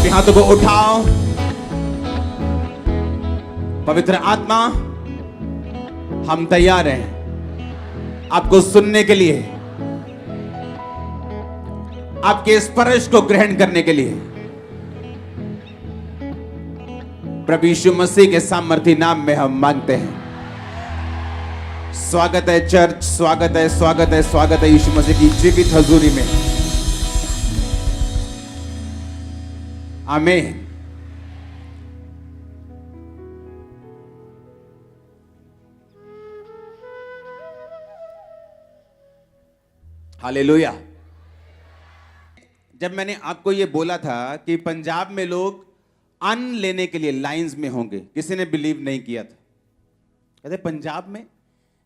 अपने हाथों को उठाओ। पवित्र आत्मा, हम तैयार हैं आपको सुनने के लिए, आपके स्पर्श को ग्रहण करने के लिए। प्रभु यीशु मसीह के सामर्थी नाम में हम मांगते हैं। स्वागत है चर्च, स्वागत है, स्वागत है, स्वागत है यीशु मसीह की जीवित हजूरी में। आमीन। हालेलुया। जब मैंने आपको यह बोला था कि पंजाब में लोग अन्न लेने के लिए लाइंस में होंगे, किसी ने बिलीव नहीं किया था। कहते पंजाब में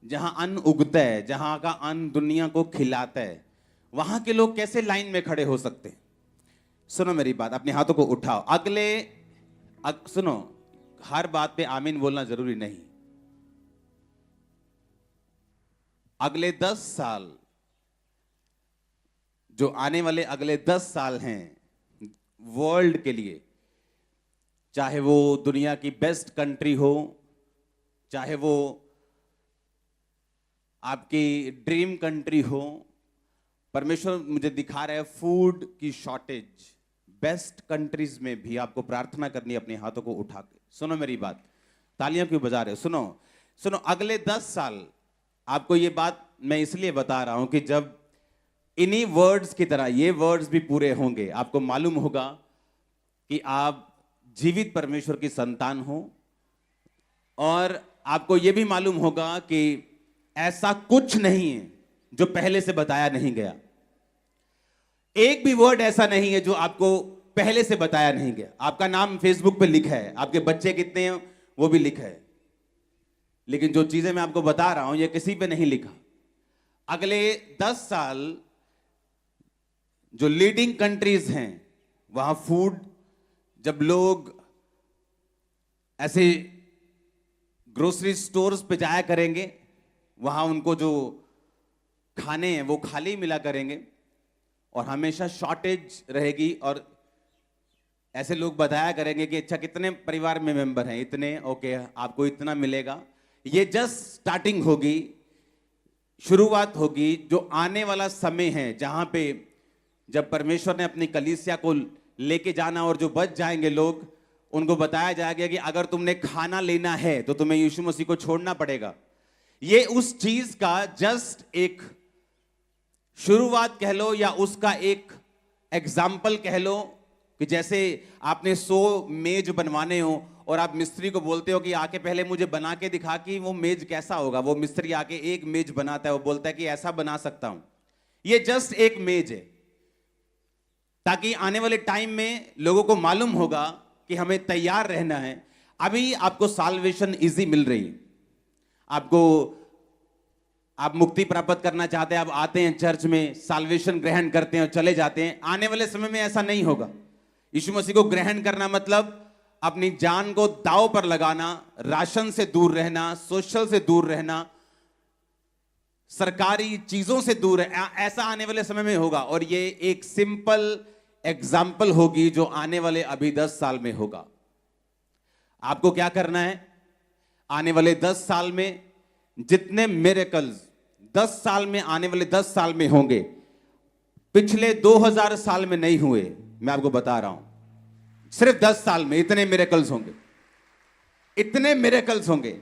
जहां अन्न उगता है, जहां का अन्न दुनिया को खिलाता है, वहां के लोग कैसे लाइन में खड़े हो सकते हैं? सुनो मेरी बात, अपने हाथों को उठाओ। सुनो, हर बात पे आमीन बोलना जरूरी नहीं। अगले 10 साल, जो आने वाले अगले 10 साल हैं वर्ल्ड के लिए, चाहे वो दुनिया की बेस्ट कंट्री हो, चाहे वो आपकी ड्रीम कंट्री हो, परमेश्वर मुझे दिखा रहा है फूड की शॉर्टेज बेस्ट कंट्रीज में भी आपको प्रार्थना करनी है अपने हाथों को उठा के। सुनो मेरी बात, तालियां क्यों बजा रहे हो? सुनो, अगले 10 साल आपको ये बात मैं इसलिए बता रहा हूं कि जब इन्हीं वर्ड्स की तरह ये वर्ड्स भी पूरे होंगे, आपको मालूम होगा कि आप जीवित परमेश्वर की संतान हो, और आपको यह भी मालूम होगा कि ऐसा कुछ नहीं है जो पहले से बताया नहीं गया। एक भी वर्ड ऐसा नहीं है जो आपको पहले से बताया नहीं गया। आपका नाम फेसबुक पे लिखा है, आपके बच्चे कितने हैं वो भी लिखा है, लेकिन जो चीजें मैं आपको बता रहा हूं ये किसी पे नहीं लिखा। अगले 10 साल जो लीडिंग कंट्रीज हैं वहां फूड, जब लोग ऐसे ग्रोसरी स्टोर्स पे जाया करेंगे, वहां उनको जो खाने हैं वो खाली मिला करेंगे और हमेशा शॉर्टेज रहेगी, और ऐसे लोग बताया करेंगे कि अच्छा कितने परिवार में मेंबर हैं, इतने, ओके आपको इतना मिलेगा। ये जस्ट स्टार्टिंग होगी, शुरुआत होगी। जो आने वाला समय है जहां पे जब परमेश्वर ने अपनी कलीसिया को लेके जाना और जो बच जाएंगे लोग, उनको बताया जाएगा कि अगर तुमने खाना लेना है तो तुम्हें यीशु मसीह को छोड़ना पड़ेगा। ये उस चीज का जस्ट एक शुरुआत कह लो, या उसका एक एग्जाम्पल कह लो, कि जैसे आपने 100 मेज बनवाने हो और आप मिस्त्री को बोलते हो कि आके पहले मुझे बना के दिखा कि वो मेज कैसा होगा। वो मिस्त्री आके एक मेज बनाता है, वो बोलता है कि ऐसा बना सकता हूं। ये जस्ट एक मेज है, ताकि आने वाले टाइम में लोगों को मालूम होगा कि हमें तैयार रहना है। अभी आपको साल्वेशन इजी मिल रही है, आप मुक्ति प्राप्त करना चाहते हैं, आप आते हैं चर्च में, साल्वेशन ग्रहण करते हैं और चले जाते हैं। आने वाले समय में ऐसा नहीं होगा। यीशु मसीह को ग्रहण करना मतलब अपनी जान को दांव पर लगाना, राशन से दूर रहना, सोशल से दूर रहना, सरकारी चीजों से दूर है। ऐसा आने वाले समय में होगा, और ये एक सिंपल एग्जाम्पल होगी जो आने वाले अभी 10 साल में होगा। आपको क्या करना है? आने वाले 10 साल में जितने मिरेकल्स 10 साल में, आने वाले 10 साल में होंगे, पिछले 2000 साल में नहीं हुए। मैं आपको बता रहा हूं, सिर्फ 10 साल में इतने मिरेकल्स होंगे, इतने मिरेकल्स होंगे,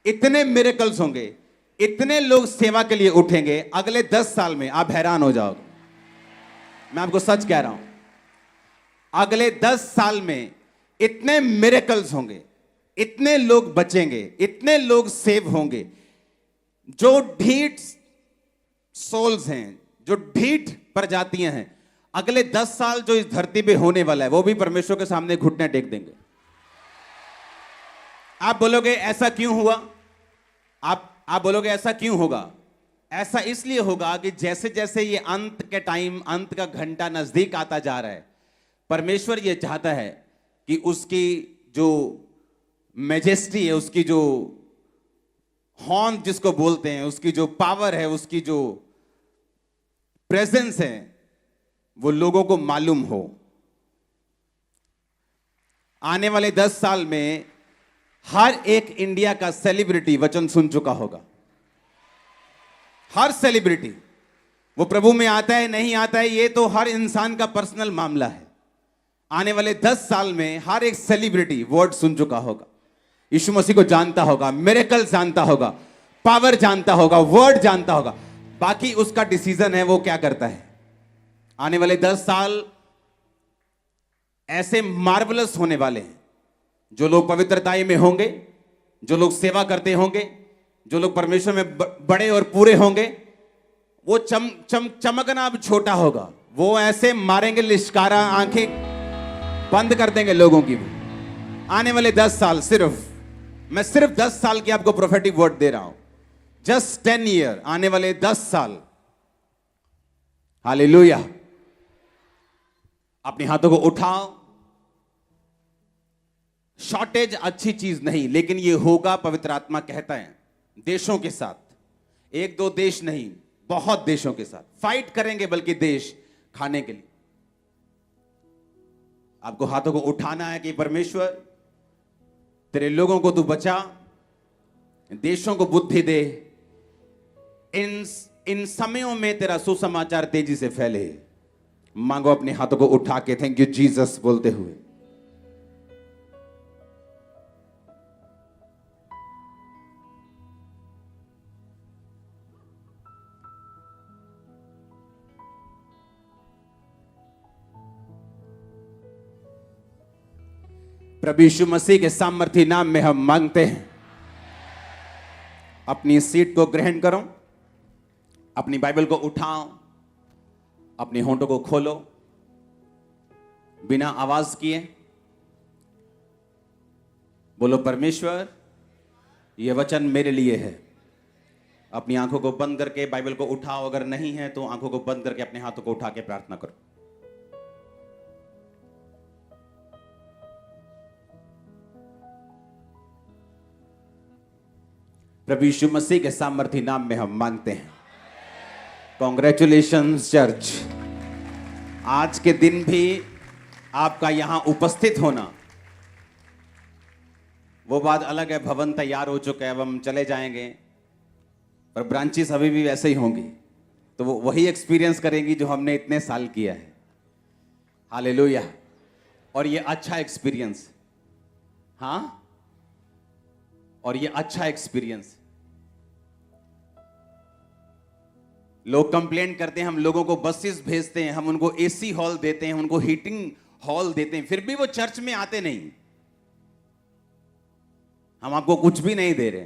इतने मिरेकल्स होंगे, इतने लोग सेवा के लिए उठेंगे अगले 10 साल में, आप हैरान हो जाओगे। मैं आपको सच कह रहा हूं, अगले 10 साल में इतने मिरेकल्स होंगे, इतने लोग बचेंगे, इतने लोग सेव होंगे। जो ढीठ सोल्स हैं, जो ढीठ प्रजातियां हैं, अगले 10 साल जो इस धरती पे होने वाला है, वो भी परमेश्वर के सामने घुटने टेक देंगे। आप बोलोगे ऐसा क्यों हुआ? आप बोलोगे ऐसा क्यों होगा? ऐसा इसलिए होगा कि जैसे जैसे ये अंत के टाइम, अंत का घंटा नजदीक आता जा रहा है, परमेश्वर ये चाहता है कि उसकी जो मैजेस्टी है, उसकी जो हॉर्न जिसको बोलते हैं, उसकी जो पावर है, उसकी जो प्रेजेंस है, वो लोगों को मालूम हो। आने वाले 10 साल में हर एक इंडिया का सेलिब्रिटी वचन सुन चुका होगा। हर सेलिब्रिटी, वो प्रभु में आता है नहीं आता है ये तो हर इंसान का पर्सनल मामला है। आने वाले 10 साल में हर एक सेलिब्रिटी वर्ड सुन चुका होगा, यीशु मसीह को जानता होगा, मिरेकल जानता होगा, पावर जानता होगा, वर्ड जानता होगा। बाकी उसका डिसीजन है वो क्या करता है। आने वाले 10 साल ऐसे मार्वलस होने वाले हैं। जो लोग पवित्रताई में होंगे, जो लोग सेवा करते होंगे, जो लोग परमेश्वर में बड़े और पूरे होंगे, वो चमकना अब छोटा होगा। वो ऐसे मारेंगे लिश्कारा, आंखें बंद कर देंगे लोगों की। आने वाले 10 साल मैं सिर्फ 10 साल की आपको प्रोफेटिक वर्ड दे रहा हूं। जस्ट 10 ईयर, आने वाले 10 साल। हालेलुया। अपने हाथों को उठाओ। शॉर्टेज अच्छी चीज नहीं, लेकिन ये होगा, पवित्र आत्मा कहता है। देशों के साथ, 1-2 देश नहीं, बहुत देशों के साथ फाइट करेंगे, बल्कि देश खाने के लिए। आपको हाथों को उठाना है कि परमेश्वर तेरे लोगों को तू बचा, देशों को बुद्धि दे, इन समयों में तेरा सुसमाचार तेजी से फैले। मांगो अपने हाथों को उठा के थैंक यू जीसस बोलते हुए। प्रभु यीशु मसीह के सामर्थी नाम में हम मांगते हैं। अपनी सीट को ग्रहण करो, अपनी बाइबल को उठाओ, अपने होंठों को खोलो, बिना आवाज किए बोलो, परमेश्वर यह वचन मेरे लिए है। अपनी आंखों को बंद करके बाइबल को उठाओ, अगर नहीं है तो आंखों को बंद करके अपने हाथों को उठा के प्रार्थना करो। प्रभु यीशु मसीह के सामर्थी नाम में हम मांगते हैं। Congratulations church. आज के दिन भी आपका यहां उपस्थित होना, वो बात अलग है। भवन तैयार हो चुका है, अब हम चले जाएंगे, पर ब्रांचेस अभी भी वैसे ही होंगी, तो वो वही एक्सपीरियंस करेंगी जो हमने इतने साल किया है। हालेलुया। और ये अच्छा एक्सपीरियंस, हाँ, और ये अच्छा एक्सपीरियंस। लोग कंप्लेंट करते हैं, हम लोगों को बसेस भेजते हैं, हम उनको एसी हॉल देते हैं, उनको हीटिंग हॉल देते हैं, फिर भी वो चर्च में आते नहीं। हम आपको कुछ भी नहीं दे रहे,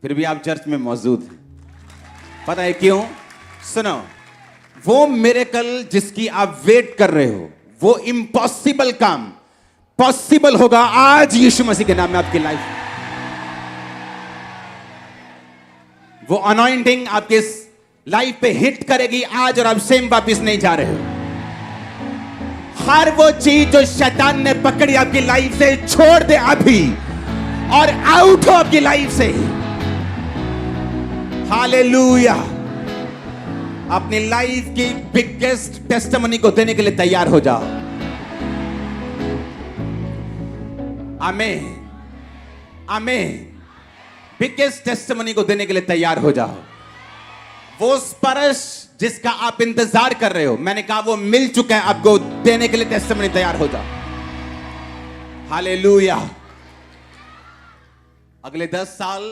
फिर भी आप चर्च में मौजूद हैं। पता है क्यों? सुनो, वो मिरेकल जिसकी आप वेट कर रहे हो, वो इम्पॉसिबल काम पॉसिबल होगा आज यीशु मसीह के नाम में आपकी लाइफ में। वो अनॉइंटिंग आपके लाइफ पे हिट करेगी आज, और आप सेम वापिस नहीं जा रहे हो। हर वो चीज जो शैतान ने पकड़ी आपकी लाइफ से, छोड़ दे अभी और आउट हो आपकी लाइफ से। हालेलुया। अपनी लाइफ की बिगेस्ट टेस्टिमनी को देने के लिए तैयार हो जाओ। आमीन, आमीन। बिगेस्ट टेस्टिमनी को देने के लिए तैयार हो जाओ। वो स्पर्श जिसका आप इंतजार कर रहे हो, मैंने कहा वो मिल चुका है, आपको देने के लिए टेस्टिमनी तैयार हो जाओ। हालेलुया। अगले 10 साल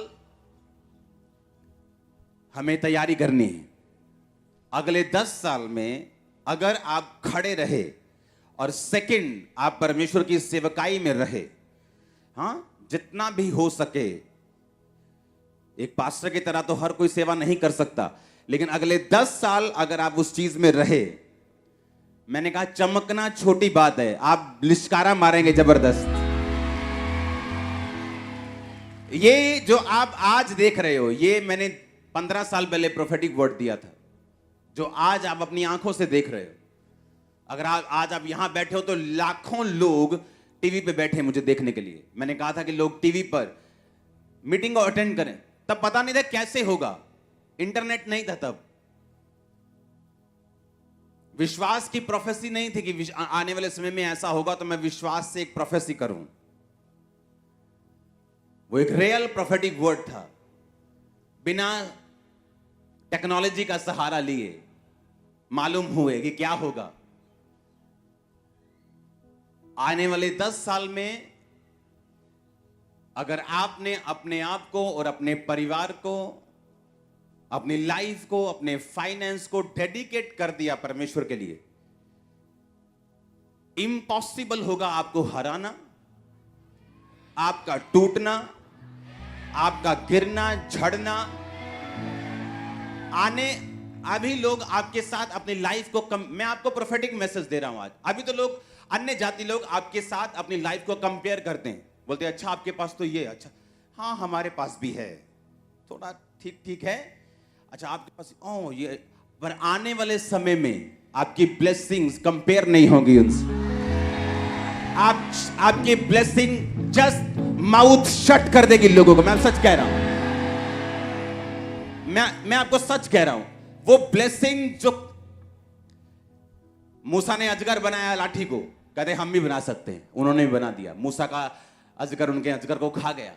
हमें तैयारी करनी है। अगले 10 साल में अगर आप खड़े रहे और सेकंड आप परमेश्वर की सेवकाई में रहे, हां, जितना भी हो सके। एक पास्टर की तरह तो हर कोई सेवा नहीं कर सकता, लेकिन अगले 10 साल अगर आप उस चीज में रहे, मैंने कहा चमकना छोटी बात है, आप लिश्कारा मारेंगे जबरदस्त। ये जो आप आज देख रहे हो, ये मैंने 15 साल पहले प्रोफेटिक वर्ड दिया था, जो आज आप अपनी आंखों से देख रहे हो। अगर आज आप यहां बैठे हो तो लाखों लोग टीवी पे बैठे मुझे देखने के लिए। मैंने कहा था कि लोग टीवी पर मीटिंग को अटेंड करें, तब पता नहीं था कैसे होगा, इंटरनेट नहीं था तब, विश्वास की प्रोफेसी नहीं थी कि आने वाले समय में ऐसा होगा, तो मैं विश्वास से एक प्रोफेसी करूं। वो एक रियल प्रोफेटिक वर्ड था, बिना टेक्नोलॉजी का सहारा लिए मालूम हुए कि क्या होगा। आने वाले 10 साल में अगर आपने अपने आप को और अपने परिवार को, अपनी लाइफ को, अपने फाइनेंस को डेडिकेट कर दिया परमेश्वर के लिए, इम्पॉसिबल होगा आपको हराना, आपका टूटना, आपका गिरना, झड़ना। अभी लोग आपके साथ अपनी लाइफ को मैं आपको प्रोफेटिक मैसेज दे रहा हूं आज। अभी तो लोग, अन्य जाति लोग आपके साथ अपनी लाइफ को कंपेयर करते हैं, बोलते हैं अच्छा आपके पास तो ये, अच्छा हाँ हमारे पास भी है, थोड़ा ठीक ठीक है, अच्छा आपके पास ओ ये। पर आने वाले समय में आपकी ब्लेसिंग्स कंपेयर नहीं होगी उनसे। आपकी ब्लेसिंग जस्ट माउथ शट कर देगी लोगों को। मैं सच कह रहा हूं, मैं आपको सच कह रहा हूं। वो ब्लेसिंग जो मूसा ने अजगर बनाया लाठी को, कहते हम भी बना सकते हैं, उन्होंने भी बना दिया। मूसा का अजगर उनके अजगर को खा गया।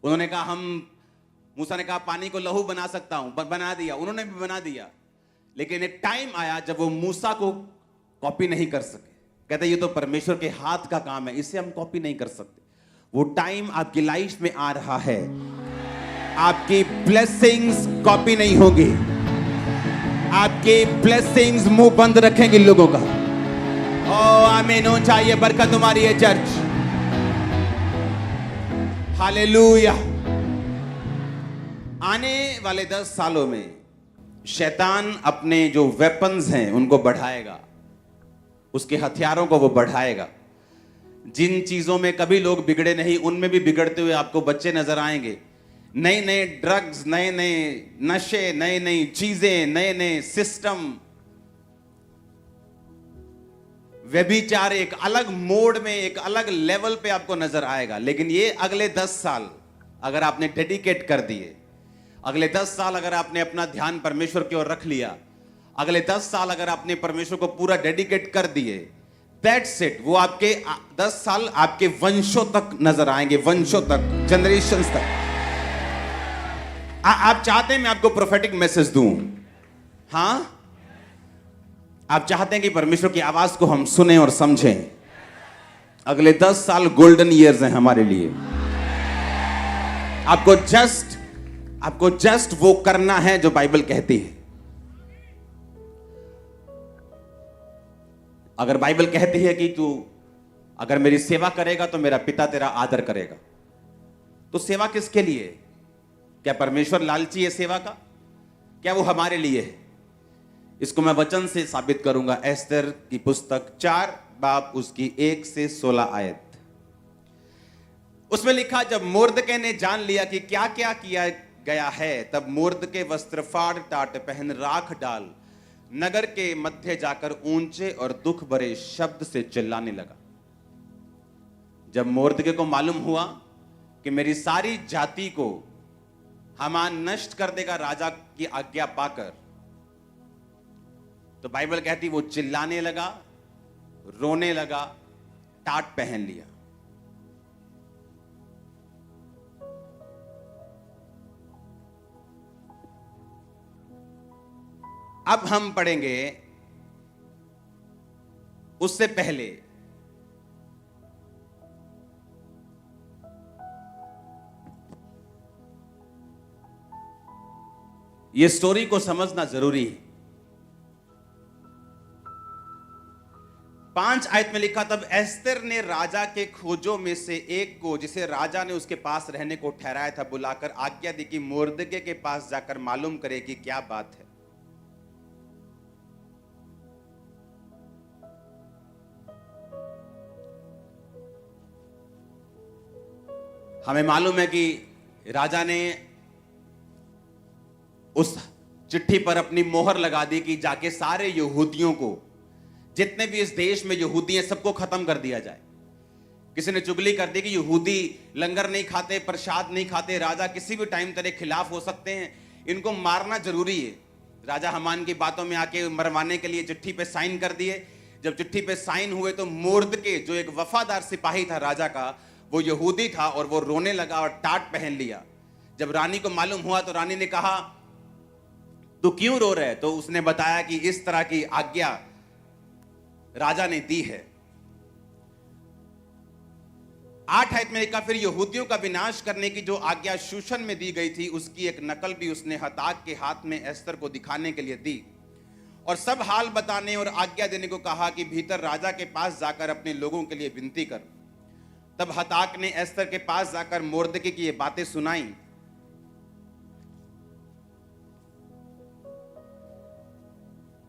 उन्होंने कहा मूसा ने कहा पानी को लहू बना सकता हूं, बना दिया, उन्होंने भी बना दिया। लेकिन एक टाइम आया जब वो मूसा को कॉपी नहीं कर सके। कहते ये तो परमेश्वर के हाथ का काम है, इसे हम कॉपी नहीं कर सकते। वो टाइम आपकी लाइफ में आ रहा है, आपकी ब्लेसिंग्स कॉपी नहीं होगी, आपकी ब्लेसिंग्स मुंह बंद रखेंगे लोगों का। ओ आमीन हो चाहिए, बरकत तुम्हारी है चर्च। हालेलुया। आने वाले 10 सालों में शैतान अपने जो वेपन्स हैं उनको बढ़ाएगा, उसके हथियारों को वो बढ़ाएगा। जिन चीजों में कभी लोग बिगड़े नहीं, उनमें भी बिगड़ते हुए आपको बच्चे नजर आएंगे। नए नए ड्रग्स, नए नए नशे, नई नई चीजें, नए नए सिस्टम, व्यभिचार एक अलग मोड में, एक अलग लेवल पे आपको नजर आएगा। लेकिन ये अगले 10 साल अगर आपने डेडिकेट कर दिए, अगले 10 साल अगर आपने अपना ध्यान परमेश्वर की ओर रख लिया, अगले 10 साल अगर आपने परमेश्वर को पूरा डेडिकेट कर दिए, दैट्स इट। वो आपके 10 साल आपके वंशों तक नजर आएंगे, वंशों तक, जनरेशंस तक। आप चाहते हैं मैं आपको प्रोफेटिक मैसेज दूं? हां, आप चाहते हैं कि परमेश्वर की आवाज को हम सुने और समझें। अगले 10 साल गोल्डन ईयर्स हैं हमारे लिए। आपको जस्ट वो करना है जो बाइबल कहती है। अगर बाइबल कहती है कि तू अगर मेरी सेवा करेगा तो मेरा पिता तेरा आदर करेगा, तो सेवा किसके लिए? क्या परमेश्वर लालची है सेवा का? क्या वो हमारे लिए है? इसको मैं वचन से साबित करूंगा। एस्तर की पुस्तक 4 बाब उसकी 1 से 16 आयत। उसमें लिखा, जब मोर्दके ने जान लिया कि क्या क्या किया गया है, तब मोर्दके वस्त्र फाड़ टाट पहन राख डाल नगर के मध्य जाकर ऊंचे और दुख भरे शब्द से चिल्लाने लगा। जब मोर्दके को मालूम हुआ कि मेरी सारी जाति को हामान नष्ट कर देगा राजा की आज्ञा पाकर, तो बाइबल कहती वो चिल्लाने लगा, रोने लगा, टाट पहन लिया। अब हम पढ़ेंगे उससे पहले यह स्टोरी को समझना जरूरी है। 5 आयत में लिखा, तब एस्तर ने राजा के खोजों में से एक को, जिसे राजा ने उसके पास रहने को ठहराया था, बुलाकर आज्ञा दी कि मोर्दके के पास जाकर मालूम करे कि क्या बात है। हमें मालूम है कि राजा ने उस चिट्ठी पर अपनी मोहर लगा दी कि जाके सारे यहूदियों को, जितने भी इस देश में यहूदी हैं, सबको खत्म कर दिया जाए। किसी ने चुगली कर दी कि यहूदी लंगर नहीं खाते, प्रसाद नहीं खाते, राजा किसी भी टाइम तेरे खिलाफ हो सकते हैं, इनको मारना जरूरी है। राजा हामान की बातों में आके मरवाने के लिए चिट्ठी पे साइन कर दिए। जब चिट्ठी पे साइन हुए तो मोर्दके, जो एक वफादार सिपाही था राजा का, वो यहूदी था और वो रोने लगा और टाट पहन लिया। जब रानी को मालूम हुआ तो रानी ने कहा तू क्यों रो रहे है? तो उसने बताया कि इस तरह की आज्ञा राजा ने दी है। 8 आयत में लिखा, फिर यहूदियों का विनाश करने की जो आज्ञा शूशन में दी गई थी उसकी एक नकल भी उसने हताक के हाथ में एस्तर को दिखाने के लिए दी और सब हाल बताने और आज्ञा देने को कहा कि भीतर राजा के पास जाकर अपने लोगों के लिए विनती कर। तब हताक ने एस्तर के पास जाकर मोर्दके की ये बातें सुनाई।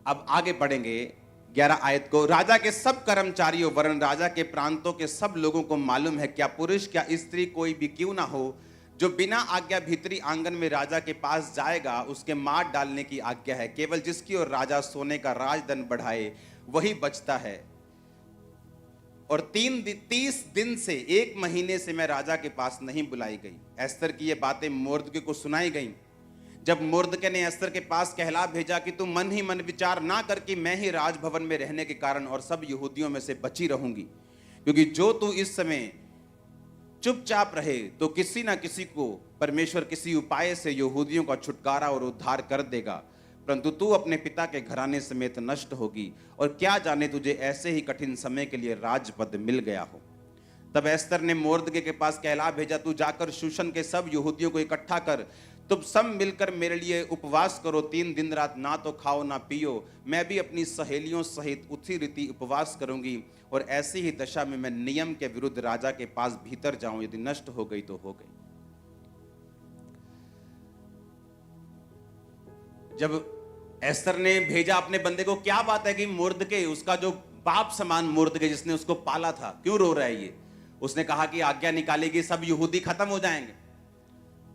अब आगे पढ़ेंगे 11 आयत को। राजा के सब कर्मचारियों वरन राजा के प्रांतों के सब लोगों को मालूम है, क्या पुरुष क्या स्त्री कोई भी क्यों ना हो, जो बिना आज्ञा भीतरी आंगन में राजा के पास जाएगा उसके मार डालने की आज्ञा है। केवल जिसकी ओर राजा सोने का राजदंड बढ़ाए वही बचता है। और 30 दिन से 1 महीने से मैं राजा के पास नहीं बुलाई गई। एस्तर की ये बातें मोर्दके को सुनाई गई। जब मोर्दके ने एस्तर के पास कहला भेजा कि तू मन ही मन विचार ना कर कि मैं ही राजभवन में रहने के कारण और सब यहूदियों में से बची रहूंगी, क्योंकि जो तू इस समय चुपचाप रहे तो किसी ना किसी को परमेश्वर किसी उपाय से यहूदियों का छुटकारा और उद्धार कर देगा, परंतु तू अपने पिता के घराने समेत नष्ट होगी। और क्या जाने तुझे ऐसे ही कठिन समय के लिए राजपद मिल गया हो। तब एस्तर ने मोर्दके के पास कहला भेजा, तू जाकर शूशन के सब यहूदियों को इकट्ठा कर, तुम सब मिलकर मेरे लिए उपवास करो, 3 दिन रात ना तो खाओ ना पियो। मैं भी अपनी सहेलियों सहित उसी रीति उपवास करूंगी और ऐसी ही दशा में मैं नियम के विरुद्ध राजा के पास भीतर जाऊं, यदि नष्ट हो गई तो हो गई। जब एस्तर ने भेजा अपने बंदे को, क्या बात है कि मोर्दके, उसका जो बाप समान मोर्दके जिसने उसको पाला था, क्यों रो रहा है ये? उसने कहा कि आज्ञा निकालेगी, सब यहूदी खत्म हो जाएंगे।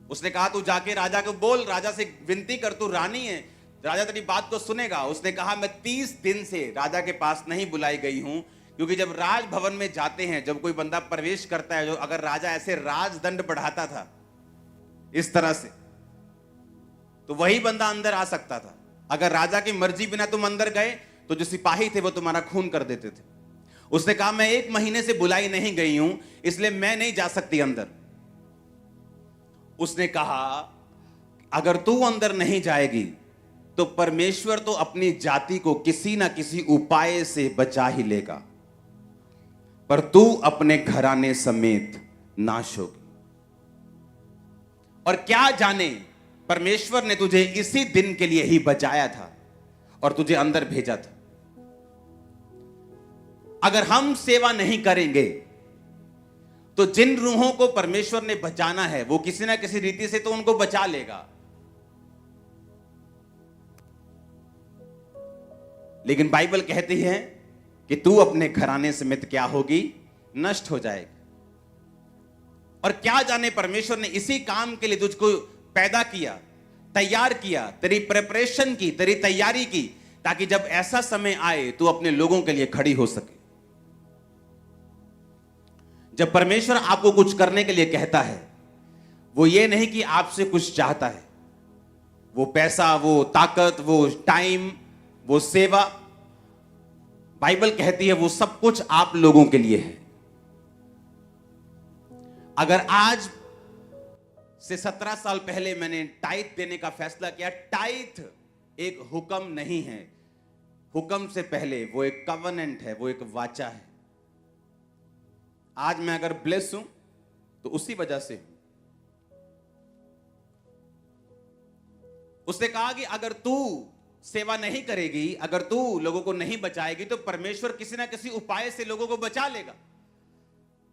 उसने कहा तू जाके राजा को बोल, राजा से विनती कर, तू रानी है, राजा तेरी बात को सुनेगा। उसने कहा मैं 30 दिन से राजा के पास नहीं बुलाई गई हूं, क्योंकि जब राजभवन में जाते हैं, जब कोई बंदा प्रवेश करता है, जो अगर राजा ऐसे राजदंड बढ़ाता था इस तरह से, तो वही बंदा अंदर आ सकता था। अगर राजा की मर्जी बिना तुम अंदर गए तो जो सिपाही थे वो तुम्हारा खून कर देते थे। उसने कहा मैं 1 महीने से बुलाई नहीं गई हूं, इसलिए मैं नहीं जा सकती अंदर। उसने कहा अगर तू अंदर नहीं जाएगी तो परमेश्वर तो अपनी जाति को किसी ना किसी उपाय से बचा ही लेगा, पर तू अपने घराने समेत नाश होगी। और क्या जाने परमेश्वर ने तुझे इसी दिन के लिए ही बचाया था और तुझे अंदर भेजा था। अगर हम सेवा नहीं करेंगे तो जिन रूहों को परमेश्वर ने बचाना है वो किसी ना किसी रीति से तो उनको बचा लेगा, लेकिन बाइबल कहती है कि तू अपने घराने समेत क्या होगी? नष्ट हो जाएगी। और क्या जाने परमेश्वर ने इसी काम के लिए तुझको पैदा किया, तैयार किया, तेरी प्रिपरेशन की, तेरी तैयारी की, ताकि जब ऐसा समय आए तू अपने लोगों के लिए खड़ी हो सके। जब परमेश्वर आपको कुछ करने के लिए कहता है, वो ये नहीं कि आपसे कुछ चाहता है। वो पैसा, वो ताकत, वो टाइम, वो सेवा, बाइबल कहती है वो सब कुछ आप लोगों के लिए है। अगर आज से 17 साल पहले मैंने टाइथ देने का फैसला किया, टाइथ एक हुक्म नहीं है, हुक्म से पहले वो एक कवनेंट है, वो एक वाचा है। आज मैं अगर ब्लेस हूं तो उसी वजह से हूं। उसने कहा कि अगर तू सेवा नहीं करेगी, अगर तू लोगों को नहीं बचाएगी, तो परमेश्वर किसी ना किसी उपाय से लोगों को बचा लेगा,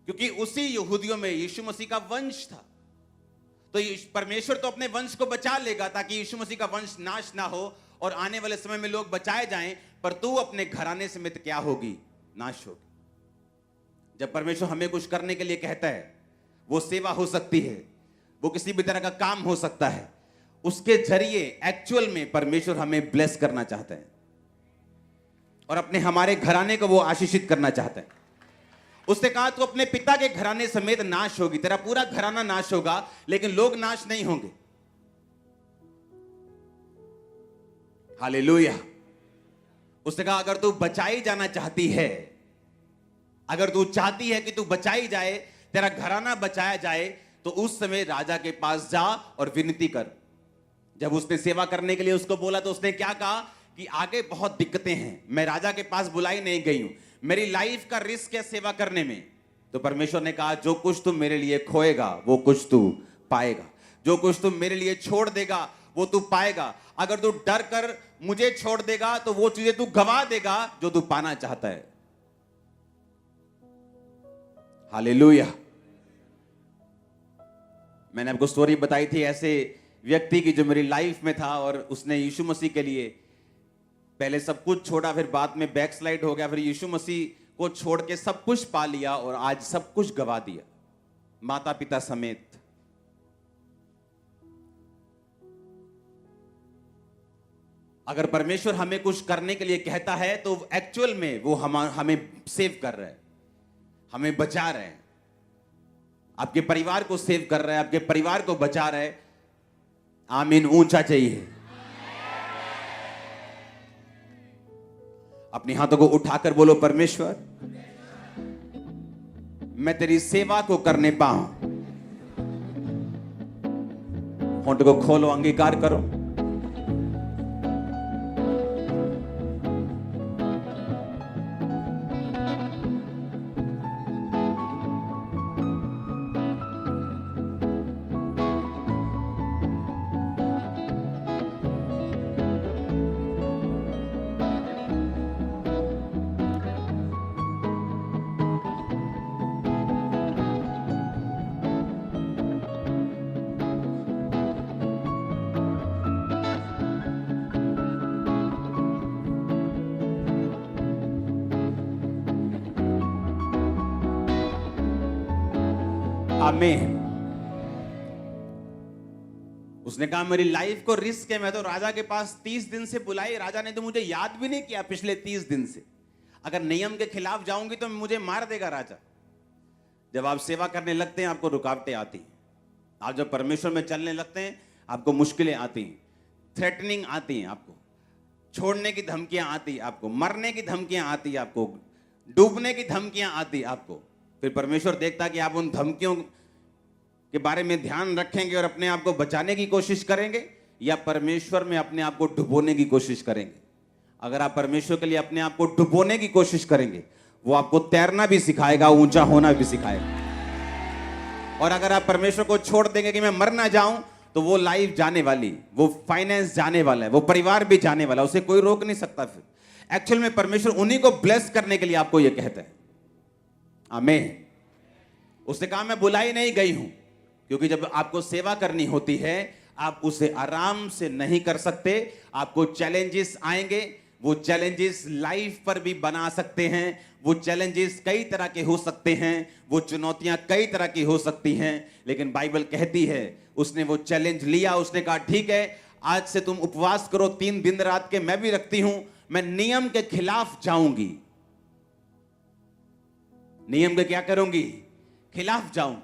क्योंकि उसी यहूदियों में यीशु मसीह का वंश था। तो परमेश्वर तो अपने वंश को बचा लेगा ताकि यीशु मसीह का वंश नाश ना हो और आने वाले समय में लोग बचाए जाएं, पर तू अपने घराने समेत क्या होगी? नाश होगी। जब परमेश्वर हमें कुछ करने के लिए कहता है, वो सेवा हो सकती है, वो किसी भी तरह का काम हो सकता है, उसके जरिए एक्चुअल में परमेश्वर हमें ब्लेस करना चाहता है और अपने हमारे घराने को वो आशीषित करना चाहता है। उसने कहा तू अपने पिता के घराने समेत नाश होगी, तेरा पूरा घराना नाश होगा, लेकिन लोग नाश नहीं होंगे। हालेलुया। उसने कहा अगर तू बचाई जाना चाहती है, अगर तू चाहती है कि तू बचाई जाए, तेरा घराना बचाया जाए, तो उस समय राजा के पास जा और विनती कर। जब उसने सेवा करने के लिए उसको बोला तो उसने क्या कहा कि आगे बहुत दिक्कतें हैं, मैं राजा के पास बुलाई नहीं गई हूं, मेरी लाइफ का रिस्क है सेवा करने में। तो परमेश्वर ने कहा जो कुछ तू मेरे लिए खोएगा वो कुछ तू पाएगा, जो कुछ तू मेरे लिए छोड़ देगा वो तू पाएगा। अगर तू डर कर मुझे छोड़ देगा तो वो चीजें तू गवा देगा जो तू पाना चाहता है। हालेलुया। मैंने आपको स्टोरी बताई थी ऐसे व्यक्ति की जो मेरी लाइफ में था, और उसने यीशु मसीह के लिए पहले सब कुछ छोड़ा, फिर बाद में बैकस्लाइड हो गया, फिर यीशु मसीह को छोड़ के सब कुछ पा लिया और आज सब कुछ गवा दिया, माता पिता समेत। अगर परमेश्वर हमें कुछ करने के लिए कहता है तो एक्चुअल में वो हमें सेव कर रहा है, हमें बचा रहे हैं। आपके परिवार को सेव कर रहा है, आपके परिवार को बचा रहा है। आमीन ऊंचा चाहिए। अपने हाथों को उठाकर बोलो परमेश्वर मैं तेरी सेवा को करने पाऊं। होंठ को खोलो, अंगीकार करो। आमीन। उसने कहा मेरी लाइफ को रिस्क है, मैं तो राजा के पास 30 दिन से बुलाई, राजा ने तो मुझे याद भी नहीं किया पिछले 30 दिन से। अगर नियम के खिलाफ जाऊंगी तो मुझे मार देगा राजा। जब आप सेवा करने लगते हैं आपको रुकावटें आती हैं, आप जब परमेश्वर में चलने लगते हैं आपको मुश्किलें आती हैं, थ्रेटनिंग आती हैं, आपको छोड़ने की धमकियां आती हैं, आपको मरने की धमकियां आती हैं, आपको डूबने की धमकियां आती हैं आपको। फिर परमेश्वर देखता कि आप उन धमकियों के बारे में ध्यान रखेंगे और अपने आप को बचाने की कोशिश करेंगे, या परमेश्वर में अपने आप को डुबोने की कोशिश करेंगे। अगर आप परमेश्वर के लिए अपने आप को डुबोने की कोशिश करेंगे वो आपको तैरना भी सिखाएगा, ऊंचा होना भी सिखाएगा। और अगर आप परमेश्वर को छोड़ देंगे कि मैं मर ना जाऊं, तो वो लाइफ जाने वाली, वो फाइनेंस जाने वाला है, वो परिवार भी जाने वाला, उसे कोई रोक नहीं सकता। फिर एक्चुअल में परमेश्वर उन्हीं को ब्लेस करने के लिए आपको यह कहता है। आमीन। उसने कहा मैं बुलाई नहीं गई हूं, क्योंकि जब आपको सेवा करनी होती है आप उसे आराम से नहीं कर सकते। आपको चैलेंजेस आएंगे, वो चैलेंजेस लाइफ पर भी बना सकते हैं, वो चैलेंजेस कई तरह के हो सकते हैं, वो चुनौतियां कई तरह की हो सकती हैं। लेकिन बाइबल कहती है उसने वो चैलेंज लिया, उसने कहा ठीक है आज से तुम उपवास करो 3 दिन रात के, मैं भी रखती हूं, मैं नियम के खिलाफ जाऊंगी। नियम के क्या करूंगी? खिलाफ जाऊंगी।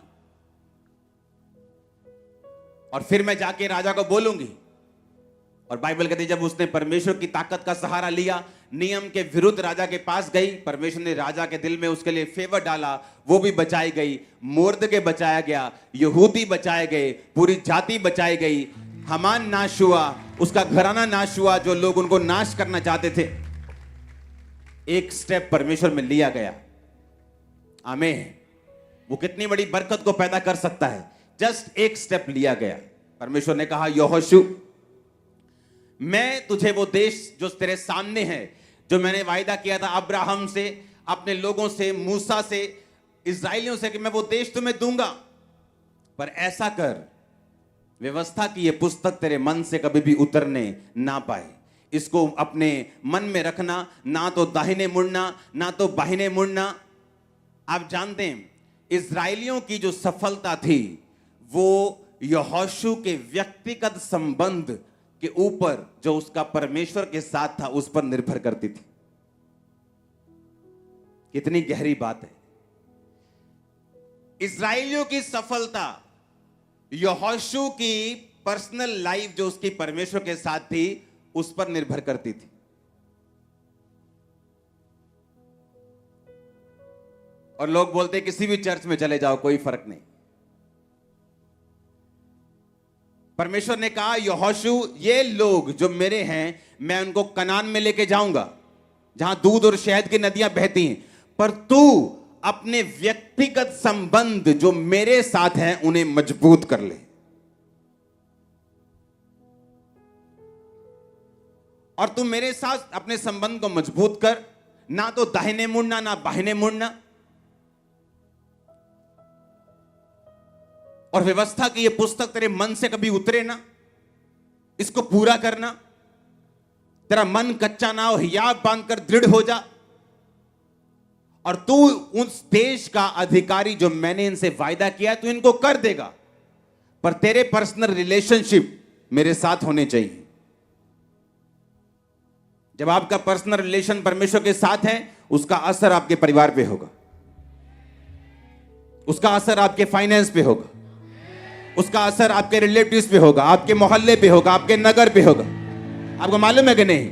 और फिर मैं जाके राजा को बोलूंगी। और बाइबल कहती है जब उसने परमेश्वर की ताकत का सहारा लिया, नियम के विरुद्ध राजा के पास गई, परमेश्वर ने राजा के दिल में उसके लिए फेवर डाला, वो भी बचाई गई, मोर्दके बचाया गया, यहूदी बचाए गए, पूरी जाति बचाई गई, हामान नाश हुआ, उसका घराना नाश हुआ, जो लोग उनको नाश करना चाहते थे। एक स्टेप परमेश्वर में लिया गया। आमीन। वो कितनी बड़ी बरकत को पैदा कर सकता है, जस्ट एक स्टेप लिया गया। परमेश्वर ने कहा यहोशू मैं तुझे वो देश जो तेरे सामने है, जो मैंने वायदा किया था अब्राहम से, अपने लोगों से, मूसा से, इस्राएलियों से कि मैं वो देश तुम्हें दूंगा, पर ऐसा कर व्यवस्था की ये पुस्तक तेरे मन से कभी भी उतरने ना पाए। इसको अपने मन में रखना, ना तो दाहिने मुड़ना ना तो बाहिने मुड़ना। आप जानते हैं इस्राएलियों की जो सफलता थी वो यहोशू के व्यक्तिगत संबंध के ऊपर, जो उसका परमेश्वर के साथ था, उस पर निर्भर करती थी। कितनी गहरी बात है। इस्राएलियों की सफलता यहोशू की पर्सनल लाइफ जो उसकी परमेश्वर के साथ थी उस पर निर्भर करती थी। और लोग बोलते हैं किसी भी चर्च में चले जाओ कोई फर्क नहीं। परमेश्वर ने कहा यहोशू, ये लोग जो मेरे हैं मैं उनको कनान में लेके जाऊंगा जहां दूध और शहद की नदियां बहती हैं, पर तू अपने व्यक्तिगत संबंध जो मेरे साथ हैं उन्हें मजबूत कर ले। और तू मेरे साथ अपने संबंध को मजबूत कर, ना तो दाहिने मुड़ना ना बाहिने मुड़ना। और व्यवस्था की ये पुस्तक तेरे मन से कभी उतरे ना, इसको पूरा करना। तेरा मन कच्चा ना हो, हियाब बांधकर दृढ़ हो जा। और तू उस देश का अधिकारी जो मैंने इनसे वायदा किया तू इनको कर देगा, पर तेरे पर्सनल रिलेशनशिप मेरे साथ होने चाहिए। जब आपका पर्सनल रिलेशन परमेश्वर के साथ है, उसका असर आपके परिवार पे होगा, उसका असर आपके फाइनेंस पे होगा, उसका असर आपके रिलेटिव्स पे होगा, आपके मोहल्ले पे होगा, आपके नगर पे होगा। आपको मालूम है कि नहीं?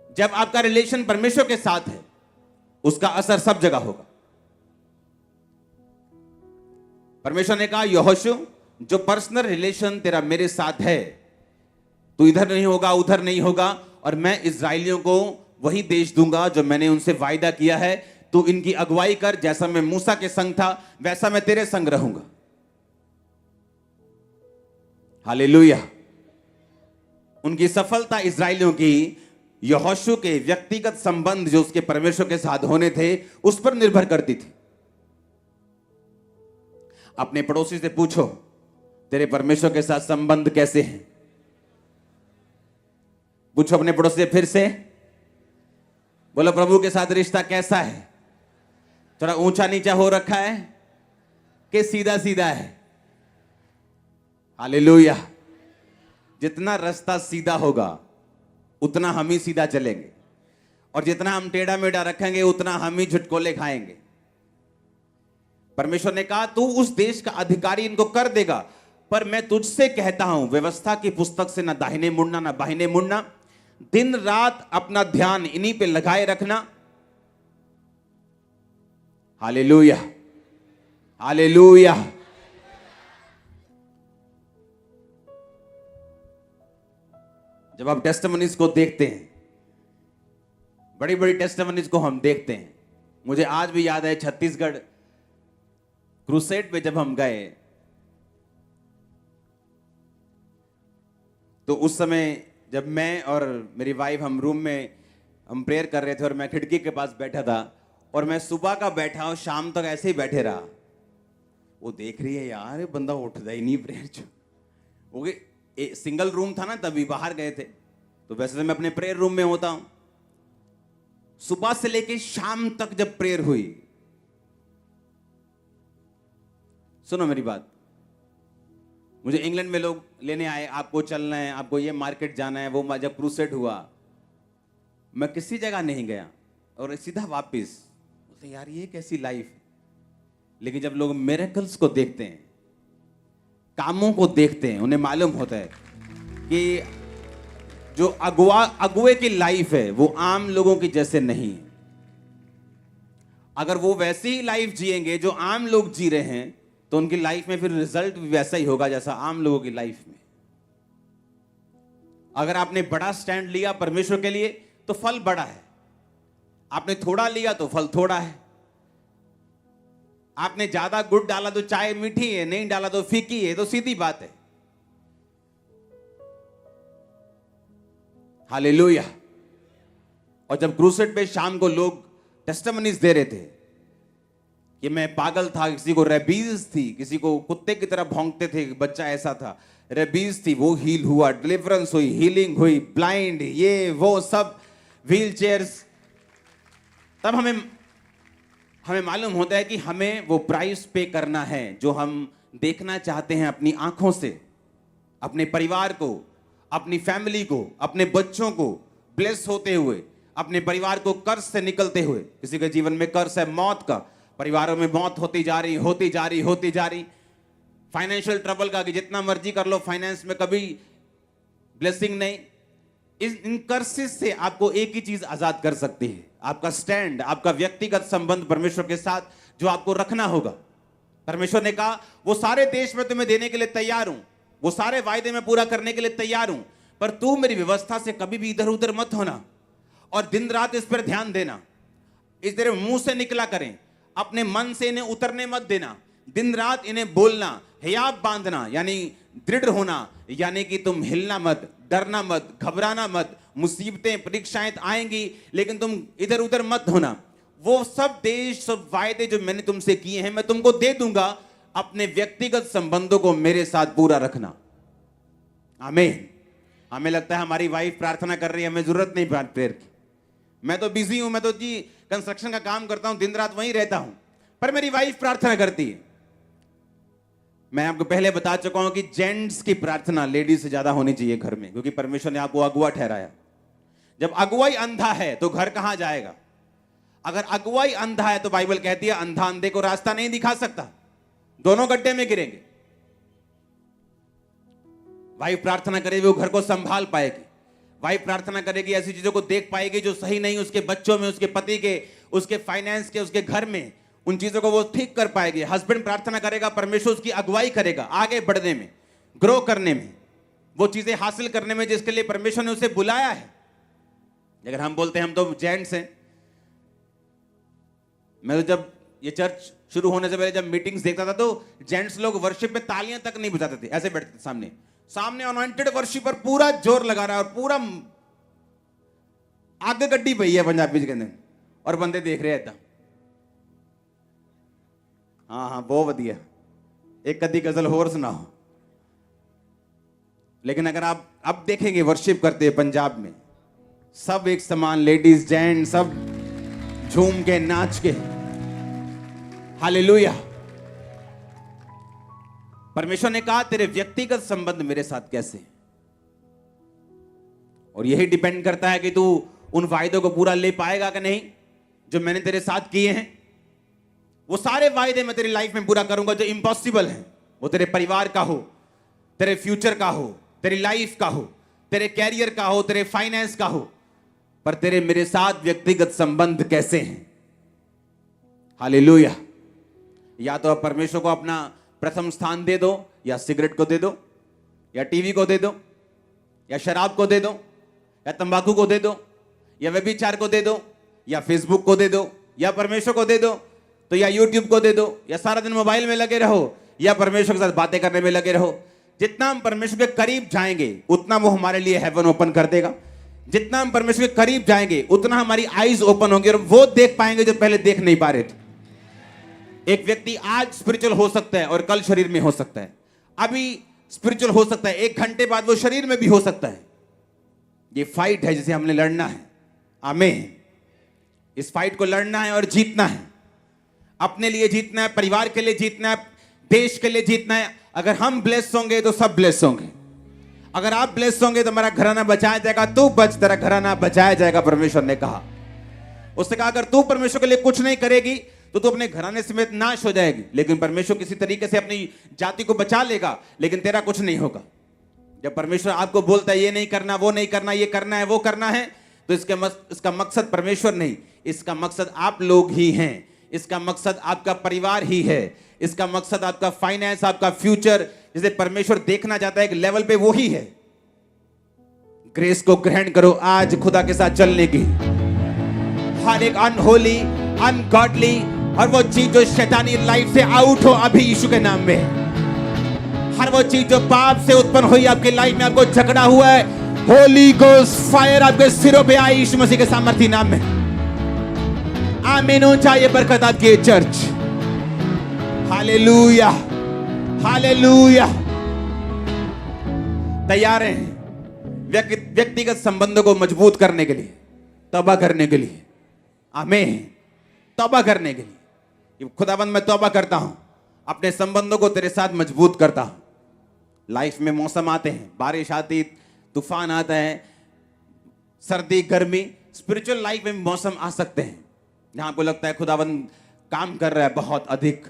जब आपका रिलेशन परमेश्वर के साथ है, उसका असर सब जगह होगा। परमेश्वर ने कहा यहोशू, जो पर्सनल रिलेशन तेरा मेरे साथ है, तू इधर नहीं होगा उधर नहीं होगा, और मैं इस्राएलियों को वही देश दूंगा जो मैंने उनसे वायदा किया है। तू इनकी अगुवाई कर, जैसा मैं मूसा के संग था वैसा मैं तेरे संग रहूंगा। हालेलुया। उनकी सफलता इस्राएलियों की यहोशू के व्यक्तिगत संबंध जो उसके परमेश्वर के साथ होने थे उस पर निर्भर करती थी। अपने पड़ोसी से पूछो तेरे परमेश्वर के साथ संबंध कैसे हैं। पूछो अपने पड़ोसी से फिर से, बोलो प्रभु के साथ रिश्ता कैसा है? थोड़ा ऊंचा नीचा हो रखा है कि सीधा सीधा है? हालेलुया। जितना रास्ता सीधा होगा उतना हम ही सीधा चलेंगे, और जितना हम टेढ़ा मेढ़ा रखेंगे उतना हम ही झुटकोले खाएंगे। परमेश्वर ने कहा तू उस देश का अधिकारी इनको कर देगा, पर मैं तुझसे कहता हूं व्यवस्था की पुस्तक से ना दाहिने मुड़ना ना बाहिने मुड़ना। दिन रात अपना ध्यान इन्हीं पे लगाए रखना। Hallelujah, hallelujah. जब आप टेस्टिमनीज को देखते हैं, बड़ी बड़ी टेस्टिमनीज को हम देखते हैं, मुझे आज भी याद है छत्तीसगढ़ क्रूसेड पे जब हम गए तो उस समय जब मैं और मेरी वाइफ हम रूम में हम प्रेयर कर रहे थे और मैं खिड़की के पास बैठा था, और मैं सुबह का बैठा और शाम तक ऐसे ही बैठे रहा। वो देख रही है यार ये बंदा उठता ही नहीं प्रेयर जो हो गए। सिंगल रूम था ना, तभी बाहर गए थे, तो वैसे तो मैं अपने प्रेयर रूम में होता हूं। सुबह से लेके शाम तक जब प्रेयर हुई, सुनो मेरी बात, मुझे इंग्लैंड में लोग लेने आए, आपको चलना है, आपको ये मार्केट जाना है, वो जब क्रूसेड हुआ मैं किसी जगह नहीं गया और सीधा वापस। बोलते यार ये कैसी लाइफ है। लेकिन जब लोग मिरेकल्स को देखते हैं, कामों को देखते हैं, उन्हें मालूम होता है कि जो अगुए की लाइफ है वो आम लोगों की जैसे नहीं है। अगर वो वैसी ही लाइफ जिएंगे जो आम लोग जी रहे हैं, तो उनकी लाइफ में फिर रिजल्ट भी वैसा ही होगा जैसा आम लोगों की लाइफ में। अगर आपने बड़ा स्टैंड लिया परमेश्वर के लिए तो फल बड़ा है, आपने थोड़ा लिया तो फल थोड़ा है। आपने ज्यादा गुड़ डाला तो चाय मीठी है, नहीं डाला तो फीकी है, तो सीधी बात है। हालेलुया। और जब क्रूसेड पे शाम को लोग टेस्टिमनीज दे रहे थे कि मैं पागल था, किसी को रेबीज थी, किसी को कुत्ते की तरह भौंकते थे, बच्चा ऐसा था, रेबीज थी, वो हील हुआ, डिलीवरेंस हुई, हीलिंग हुई, ब्लाइंड ये वो सब, व्हील चेयर्स। तब हमें मालूम होता है कि हमें वो प्राइस पे करना है जो हम देखना चाहते हैं अपनी आंखों से, अपने परिवार को, अपनी फैमिली को, अपने बच्चों को ब्लेस होते हुए, अपने परिवार को कर्ज से निकलते हुए। किसी के जीवन में कर्ज है मौत का, परिवारों में मौत होती जा रही। फाइनेंशियल ट्रबल का कि जितना मर्जी कर लो, फाइनेंस में कभी ब्लेसिंग नहीं। इन कर्सेस से आपको एक ही चीज आजाद कर सकती है, आपका स्टैंड, आपका व्यक्तिगत संबंध परमेश्वर के साथ जो आपको रखना होगा। परमेश्वर ने कहा वो सारे देश में तुम्हें देने के लिए तैयार हूं, वो सारे वायदे में पूरा करने के लिए तैयार हूं, पर तू मेरी व्यवस्था से कभी भी इधर उधर मत होना और दिन रात इस पर ध्यान देना। इस तेरे मुंह से निकला करें, अपने मन से इन्हें उतरने मत देना, दिन रात इन्हें बोलना, हियाब बांधना यानी दृढ़ होना, यानी कि तुम हिलना मत, डरना मत, घबराना मत। मुसीबतें परीक्षाएं आएंगी लेकिन तुम इधर उधर मत होना। वो सब देश, सब वायदे जो मैंने तुमसे किए हैं मैं तुमको दे दूंगा, अपने व्यक्तिगत संबंधों को मेरे साथ पूरा रखना। आमीन। हमें लगता है हमारी वाइफ प्रार्थना कर रही है, हमें जरूरत नहीं प्रेयर की, मैं तो बिजी हूं, मैं तो जी कंस्ट्रक्शन का काम करता हूं, दिन रात वहीं रहता हूं, पर मेरी वाइफ प्रार्थना करती है। मैं आपको पहले बता चुका हूं कि जेंट्स की प्रार्थना लेडीज से ज्यादा होनी चाहिए घर में, क्योंकि परमेश्वर ने आपको अगुआ ठहराया। जब अगुवाई अंधा है तो घर कहां जाएगा? अगर अगुवाई अंधा है तो बाइबल कहती है अंधा अंधे को रास्ता नहीं दिखा सकता, दोनों गड्ढे में गिरेंगे। वाइफ प्रार्थना करेगी वो घर को संभाल पाएगी, वाइफ प्रार्थना करेगी ऐसी चीजों को देख पाएगी जो सही नहीं, उसके बच्चों में, उसके पति के, उसके फाइनेंस के, उसके घर में, उन चीजों को वो ठीक कर पाएगी। हस्बैंड प्रार्थना करेगा, परमेश्वर उसकी अगुवाई करेगा आगे बढ़ने में, ग्रो करने में, वो चीजें हासिल करने में जिसके लिए परमेश्वर ने उसे बुलाया है। अगर हम बोलते हैं हम तो जेंट्स हैं, मैं तो जब ये चर्च शुरू होने से पहले जब मीटिंग्स देखता था तो जेंट्स लोग वर्शिप में तालियां तक नहीं बजाते थे, ऐसे बैठते थे सामने सामने अनॉइंटेड वर्शिपर पूरा जोर लगा रहा है और पूरा आगे गड्डी पई है पंजाबी के अंदर और बंदे देख रहे हैं। हाँ हाँ बहुत बढ़िया, एक कदी गजल होर सुनाओ। लेकिन अगर आप अब देखेंगे वर्शिप करते हैं पंजाब में, सब एक समान, लेडीज जेंट्स सब झूम के नाच के, हालेलुया। परमेश्वर ने कहा तेरे व्यक्तिगत संबंध मेरे साथ कैसे, और यही डिपेंड करता है कि तू उन वायदों को पूरा ले पाएगा कि नहीं जो मैंने तेरे साथ किए हैं। वो सारे वायदे मैं तेरी लाइफ में पूरा करूंगा जो इम्पॉसिबल है, वो तेरे परिवार का हो, तेरे फ्यूचर का हो, तेरी लाइफ का हो, तेरे कैरियर का हो, तेरे फाइनेंस का हो, पर तेरे मेरे साथ व्यक्तिगत संबंध कैसे हैं। हालेलुया। या तो आप परमेश्वर को अपना प्रथम स्थान दे दो, या सिगरेट को दे दो, या टीवी को दे दो, या शराब को दे दो, या तंबाकू को दे दो, या व्यभिचार को दे दो, या फेसबुक को दे दो, या परमेश्वर को दे दो, तो या यूट्यूब को दे दो, या सारा दिन मोबाइल में लगे रहो, या परमेश्वर के साथ बातें करने में लगे रहो। जितना हम परमेश्वर के करीब जाएंगे उतना वो हमारे लिए हेवन ओपन कर देगा। जितना हम परमेश्वर के करीब जाएंगे उतना हमारी आईज ओपन होंगी और वो देख पाएंगे जो पहले देख नहीं पा रहे थे। एक व्यक्ति आज स्पिरिचुअल हो सकता है और कल शरीर में हो सकता है, अभी स्पिरिचुअल हो सकता है, 1 घंटे बाद वो शरीर में भी हो सकता है। ये फाइट है जिसे हमने लड़ना है। आमीन। इस फाइट को लड़ना है और जीतना है। अपने लिए जीतना है, परिवार के लिए जीतना है, देश के लिए जीतना है। अगर हम ब्लेस होंगे तो सब ब्लेस होंगे। अगर आप ब्लेस होंगे तो हमारा घराना बचाया जाएगा। तू बच, तेरा घराना बचाया जाएगा, परमेश्वर ने कहा। उसने कहा अगर तू परमेश्वर के लिए कुछ नहीं करेगी तो तू अपने घराने समेत नाश हो जाएगी, लेकिन परमेश्वर किसी तरीके से अपनी जाति को बचा लेगा, लेकिन तेरा कुछ नहीं होगा। जब परमेश्वर आपको बोलता है ये नहीं करना, वो नहीं करना, ये करना है, वो करना है, तो इसका मकसद परमेश्वर नहीं, इसका मकसद आप लोग ही हैं। इसका मकसद आपका परिवार ही है। इसका मकसद आपका फाइनेंस, आपका फ्यूचर, जिसे परमेश्वर देखना चाहता है एक लेवल पे, वो ही है। ग्रेस को ग्रहण करो आज खुदा के साथ चलने की। हर एक अनहोली, अनगॉडली और वो चीज जो शैतानी लाइफ से आउट हो अभी यीशु के नाम में। हर वो चीज जो पाप से उत्पन्न हुई आपकी लाइफ में, आपको झगड़ा हुआ है, होली गोस्ट फायर आपके सिरों पे आई यीशु मसीह के सामर्थी नाम में। आमीन। हो चाहिए बरकत आपकी चर्च। Hallelujah, hallelujah. तैयार हैं व्यक्तिगत संबंधों को मजबूत करने के लिए, तौबा करने के लिए। आमीन। तौबा करने के लिए। खुदाबंद मैं तौबा करता हूं, अपने संबंधों को तेरे साथ मजबूत करता हूं। लाइफ में मौसम आते हैं, बारिश आती, तूफान आता है, सर्दी, गर्मी, स्पिरिचुअल लाइफ में मौसम आ सकते हैं जहां आपको लगता है खुदाबंद काम कर रहा है बहुत अधिक,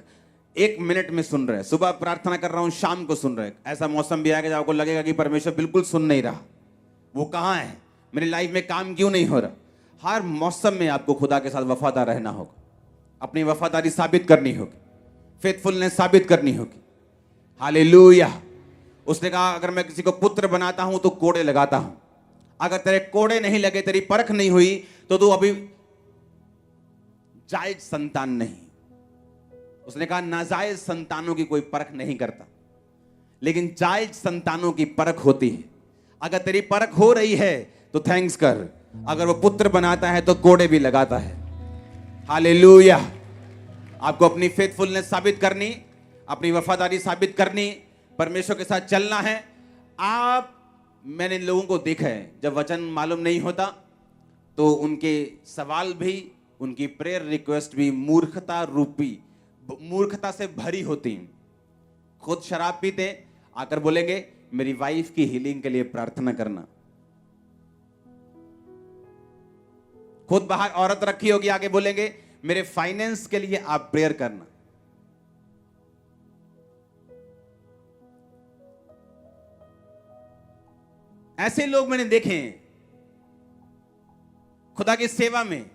1 मिनट में सुन रहा है, सुबह प्रार्थना कर रहा हूं, शाम को सुन रहा है। ऐसा मौसम भी आएगा जब आपको लगेगा कि परमेश्वर बिल्कुल सुन नहीं रहा। वो कहां है? मेरी लाइफ में काम क्यों नहीं हो रहा। हर मौसम में आपको खुदा के साथ वफादार रहना होगा, अपनी वफादारी साबित करनी होगी, फेथफुलनेस साबित करनी होगी। हालेलुया। उसने कहा अगर मैं किसी को पुत्र बनाता हूं तो कोड़े लगाता हूं, अगर तेरे कोड़े नहीं लगे, तेरी परख नहीं हुई, तो तू अभी जायज संतान नहीं। उसने कहा नाजायज संतानों की कोई परख नहीं करता, लेकिन जायज संतानों की परख होती है। अगर तेरी परख हो रही है तो थैंक्स कर, अगर वो पुत्र बनाता है तो कोड़े भी लगाता है। हालेलुया। आपको अपनी फेथफुलनेस साबित करनी, अपनी वफादारी साबित करनी, परमेश्वर के साथ चलना है। मैंने लोगों को देखा है, जब वचन मालूम नहीं होता तो उनके सवाल भी, उनकी प्रेयर रिक्वेस्ट भी मूर्खता से भरी होती हैं। खुद शराब पीते, आकर बोलेंगे मेरी वाइफ की हीलिंग के लिए प्रार्थना करना। खुद बाहर औरत रखी होगी, आगे बोलेंगे मेरे फाइनेंस के लिए आप प्रेयर करना। ऐसे लोग मैंने देखे हैं खुदा की सेवा में।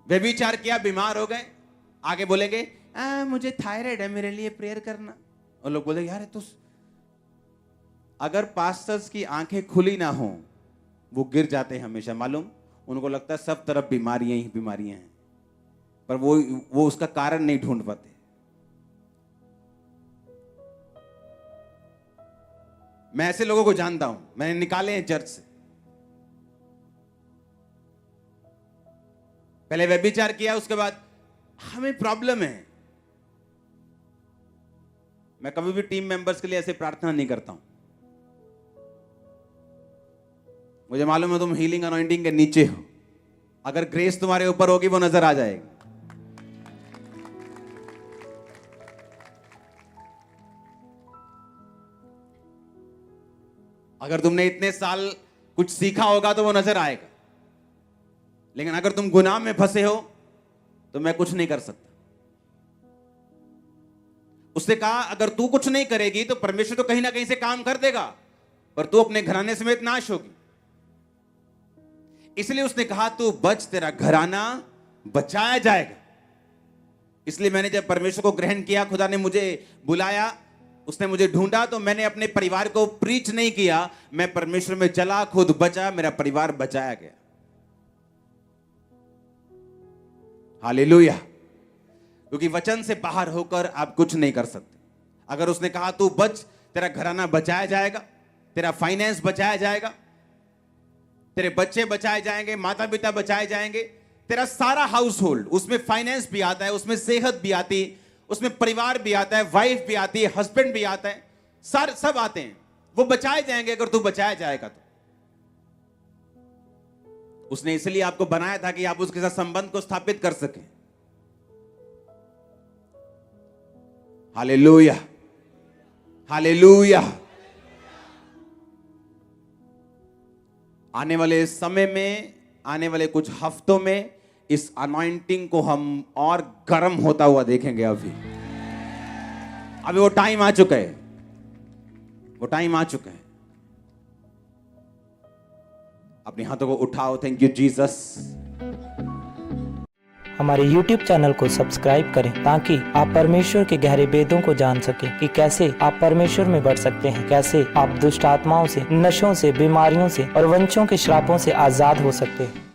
व्यभिचार किया, बीमार हो गए, आगे बोलेंगे मुझे थायराइड है, मेरे लिए प्रेयर करना। और लोग बोलेंगे यार तो अगर पास्टर्स की आंखें खुली ना हो वो गिर जाते हैं हमेशा, मालूम। उनको लगता है सब तरफ बीमारियां ही बीमारियां हैं, पर वो उसका कारण नहीं ढूंढ पाते। मैं ऐसे लोगों को जानता हूं, मैंने निकाले हैं चर्च से। पहले व्यभिचार किया, उसके बाद हमें प्रॉब्लम है। मैं कभी भी टीम मेंबर्स के लिए ऐसे प्रार्थना नहीं करता हूं। मुझे मालूम है तुम हीलिंग अनॉइंटिंग के नीचे हो, अगर ग्रेस तुम्हारे ऊपर होगी वो नजर आ जाएगी। अगर तुमने इतने साल कुछ सीखा होगा तो वो नजर आएगा, लेकिन अगर तुम गुनाह में फंसे हो तो मैं कुछ नहीं कर सकता। उसने कहा अगर तू कुछ नहीं करेगी तो परमेश्वर तो कहीं ना कहीं से काम कर देगा, पर तू अपने घराने समेत नाश होगी। इसलिए उसने कहा तू बच, तेरा घराना बचाया जाएगा। इसलिए मैंने जब परमेश्वर को ग्रहण किया, खुदा ने मुझे बुलाया, उसने मुझे ढूंढा, तो मैंने अपने परिवार को प्रीच नहीं किया, मैं परमेश्वर में चला, खुद बचा, मेरा परिवार बचाया गया। हालेलुया। क्योंकि वचन से बाहर होकर आप कुछ नहीं कर सकते। अगर उसने कहा तू बच, तेरा घराना बचाया जाएगा, तेरा फाइनेंस बचाया जाएगा, तेरे बच्चे बचाए जाएंगे, माता पिता बचाए जाएंगे, तेरा सारा हाउस होल्ड, उसमें फाइनेंस भी आता है, उसमें सेहत भी आती है, उसमें परिवार भी आता है, वाइफ भी आती है, हस्बैंड भी आता है, सब आते हैं, वो बचाए जाएंगे अगर तू बचाया जाएगा तो। उसने इसलिए आपको बनाया था कि आप उसके साथ संबंध को स्थापित कर सकें। Hallelujah, hallelujah. आने वाले समय में, आने वाले कुछ हफ्तों में इस अनॉइंटिंग को हम और गर्म होता हुआ देखेंगे। अभी वो टाइम आ चुका है, वो टाइम आ चुका है। अपने हाथों को उठाओ। Thank you Jesus. हमारे YouTube चैनल को सब्सक्राइब करें ताकि आप परमेश्वर के गहरे भेदों को जान सकें कि कैसे आप परमेश्वर में बढ़ सकते हैं, कैसे आप दुष्ट आत्माओं से, नशों से, बीमारियों से और वंशों के श्रापों से आजाद हो सकते हैं।